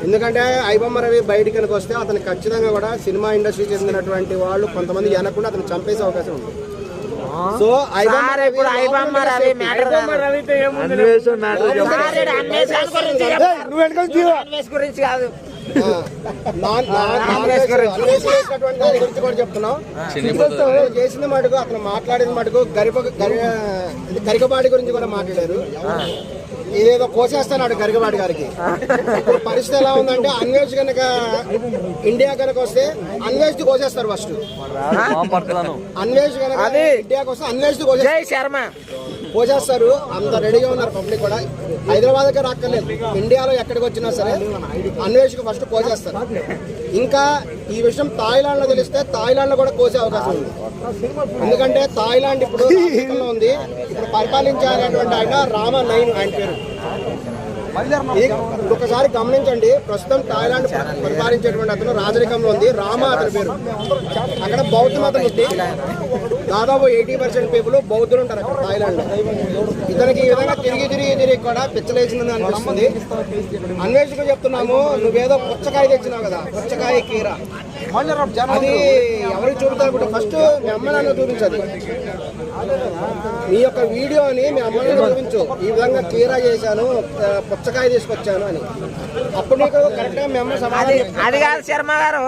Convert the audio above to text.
ఎందుకంటే ఐబొమ్మ రవి బయటికి కనుక వస్తే అతను ఖచ్చితంగా కూడా సినిమా ఇండస్ట్రీ చెందినటువంటి వాళ్ళు కొంతమంది వెనకుండా అతను చంపేసే అవకాశం ఉంది. సో ఐబొమ్మ రవి గురించి కాదు, గురించి కూడా చెప్తున్నాం. చేసిన మటుకు అతను మాట్లాడిన మటుకు గరికపాటి గురించి కూడా మాట్లాడారు. ఏదో కోసేస్తాడు గరికపాటి గారికి. ఇప్పుడు పరిస్థితి ఎలా ఉందంటే అన్వేష్ కనుక ఇండియా కనుక వస్తే అన్వేష్ కోసేస్తారు. ఫస్ట్ అన్వేష్ కనుక ఇండియాకి వస్తే అన్వేష్ కోసేస్తారు. అంత రెడీగా ఉన్నారు పబ్లిక్ కూడా. హైదరాబాద్కే రాక్కర్లేదు, ఇండియాలో ఎక్కడికి వచ్చినా సరే అన్వేష్కి ఫస్ట్ కోసేస్తారు. ఇంకా ఈ విషయం థాయిలాండ్ లో తెలిస్తే థాయిలాండ్ లో కూడా కోసే అవకాశం ఉంది. ఎందుకంటే థాయిలాండ్ ఇప్పుడు ఉంది, ఇప్పుడు పరిపాలించాలనేటువంటి ఆయన రామ9 ఆయన పేరు. ఒకసారి గమనించండి, ప్రస్తుతం థాయిలాండ్ పరిపాలించేటువంటి అతను రాజరికంలో ఉంది, రామ అతని పేరు. అక్కడ బౌద్ధ మతం ఉంది, దాదాపు 80% పీపుల్ బౌద్ధులు ఉంటారు అక్కడ థాయిలాండ్ లో. ఇతనికి ఈ విధంగా తిరిగి కూడా పిచ్చలేసిందని అనిపిస్తుంది. అన్వేషకు చెప్తున్నాము, నువ్వేదో పుచ్చకాయ తెచ్చినావు కదా, పుచ్చకాయ కీర, అది ఎవరికి చూపుతారు కూడా ఫస్ట్ మీ అమ్మ నాన్న చూపించదు. మీ యొక్క వీడియోని మీ అమ్మ నాన్న చూపించు, ఈ విధంగా కీరా చేశాను, పుచ్చకాయ తీసుకొచ్చాను అని. అప్పుడు నీకు కరెక్ట్గా మీ అమ్మ సమాధానం. అది కాదు శర్మ గారు.